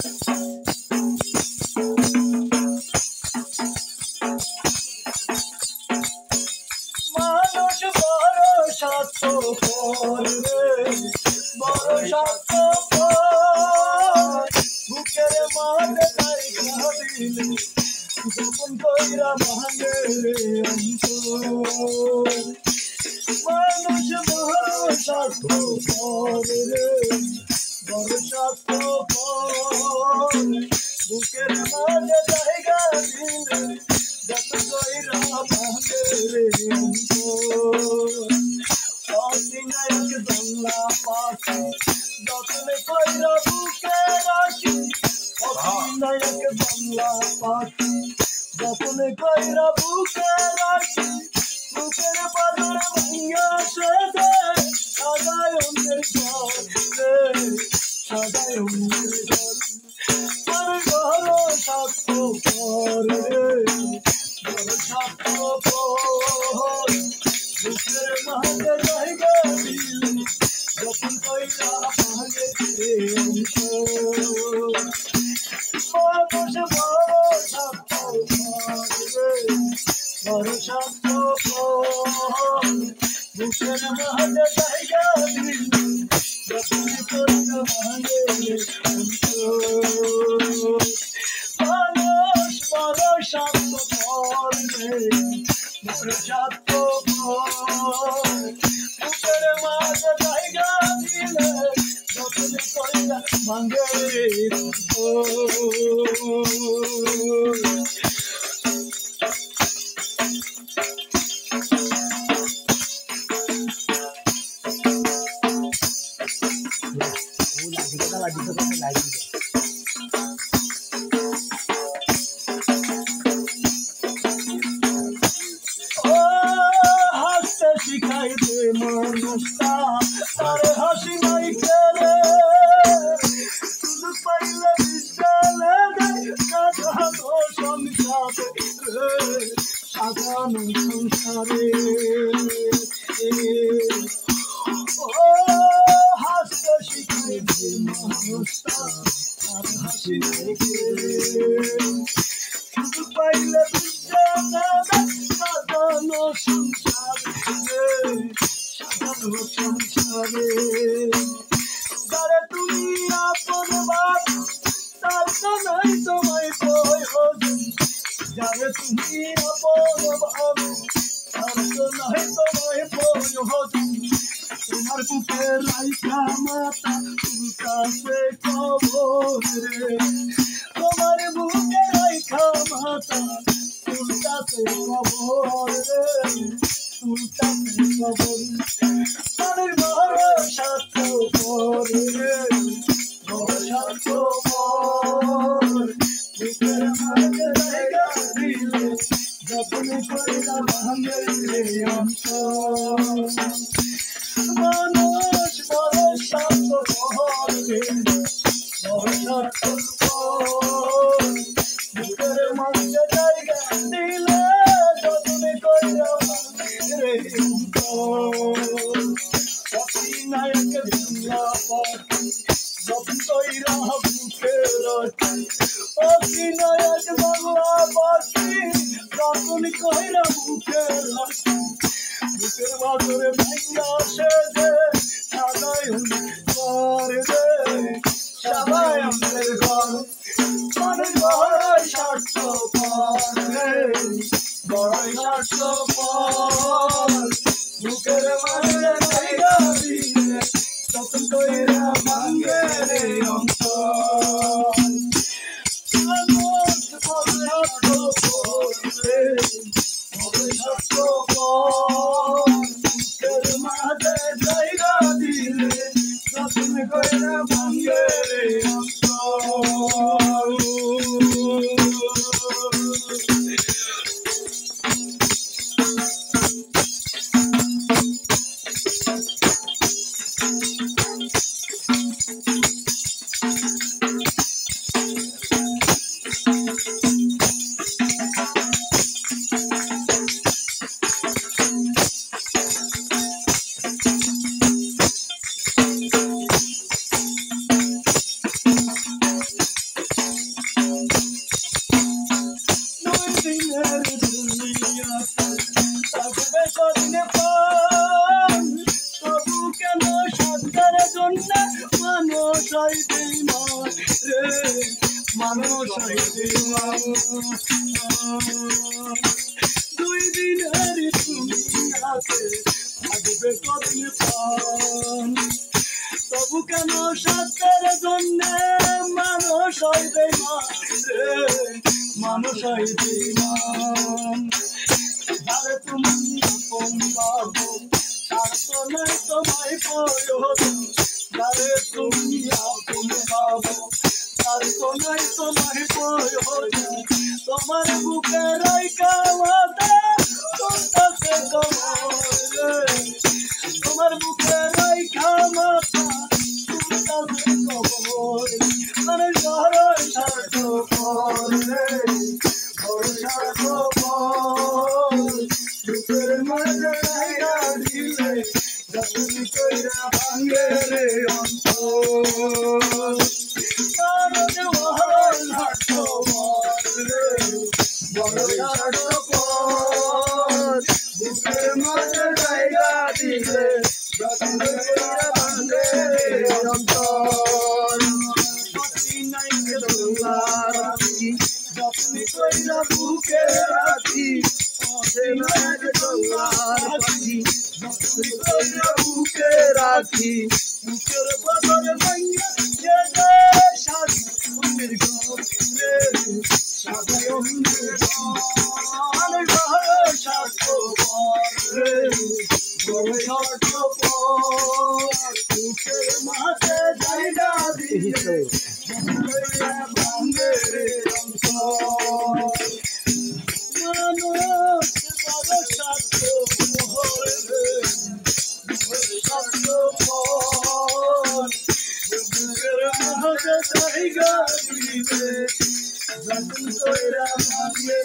মানুষ বড় স্বার্থপর রে, বড় স্বার্থপর। বুকের মাঝে জায়গা দিলে গোপন কইরা ভাঙে রে অন্তর। মানুষ বড় স্বার্থপর রে, বড় স্বার্থপর। বুকের মাঝে জায়গা দিলে গোপন কইরা ভাঙে রে অন্তর। অধিনায়ক বাংলা পাখি যতনে কইরা বুকে রাখি। অধিনায়ক বাংলা পাখি যতনে কইরা বুকে রাখি। বুকের পাথর ভাঙা সেজে সাজায় অন্যের ঘর রে, সাজায় অন্যের ঘর। মানুষ বড় স্বার্থপর রে, বড় স্বার্থপর। বুকের মাঝে জায়গা দিলে গোপন কইরা ভাঙে রে অন্তর। মানুষ বড় স্বার্থপর রে, বড় স্বার্থপর। বুকের মাঝে জায়গা দিলে গোপন কইরা ভাঙে রে অন্তর। মানুষ বড় স্বার্থপর রে, বড় স্বার্থপর। বুকের মাঝে জায়গা দিলে যতনে কইরা ভাঙে রে অন্তর। হাসতে শিখাইতে মানুষটা তার হাসি নাই কেড়ে। সুযোগ পাইলে বিদ্যালে দেয় সাজানো সংসারে রে, সাজানো সংসারে। হাসতে শিখাইতে মানুষটা তার হাসি নাই কেড়ে। সুযোগ পাইলে বিদ্যালে দেয় সাজানো সংসারে, সাজানো সংসারে। যারে তুমি আপন ভাব তার তো নাই তোমায় প্রয়োজন। যারে তুমি আপন ভাব তার তো নাই তোমায় প্রয়োজন। তোমার বুকে রাইখা মাথা তুলতাছে খবর রে, তোমার বুকে রাইখা মাথা তুলতাছে খবর রে, তুলতাছে খবর। মানুষ বড় স্বার্থপর রে, বড় স্বার্থপর। বুকের মাঝে জায়গা দিলে যতনে কইরা ভাঙে রে অন্তর। মানুষ বড় স্বার্থপর রে, বড় স্বার্থপর। বুকের মাঝে জায়গা দিলে যতনে কইরা ভাঙে রে অন্তর। অধিনায়ক বাংলা পাখি যতন কইরা বুকে রাখি। অধিনায়ক বাংলা পাখি যতন কইরা বুকে রাখি। বুকের বাদরে ভাঙা সেজে সাজায় ঘর রে, সাজায় আমাদের ঘর। মানুষ বড় স্বার্থপর রে, বড় স্বার্থপর। বুকের মাঝে জায়গা দিলে যতন কইরা ভাঙে রে অন্তর। মানুষ বড় স্বার্থপর রে, বড় স্বার্থপর। বুকের মাঝে জায়গা দিলে যতন কইরা ভাঙে রে অন্তর। মানুষ হইতে দুই দিনের তুমি আছে থাকবে কদিন প্রাণ তবু কেন স্বার্থের জন্য মানুষ হইবে মানুষ হইবে যারে তুমি আপন পাবো তার তো নাই তোমায় প্রয়োজন যারে তুমি আপন পাবো তার তো নাই তোমায় প্রয়োজন তোমার বুকে রাইখা মাথা চলতেছে তোমার বুকে রাইখা মাথা চলতেছে কবর মানে ভরসা তো করে ভরসা তো বুকের মাঝে রাইখা দিলে যখন কইরা ভাঙে রে অন্তর বুকের মাঝে জায়গা দিলে যখন ভাঙে অন্তর নাই রাখি যখন কইরা বুকে রাখি রাখি বুকে রাখি বুকের বদলে ভাঙা সাজের ঘরে সাজায় বুকের মাঝে জায়গা দিলে ভাঙে মানুষ বড় স্বার্থ মহরে বুকের মাঝে জায়গা দিলে যখন কইরা ভাঙে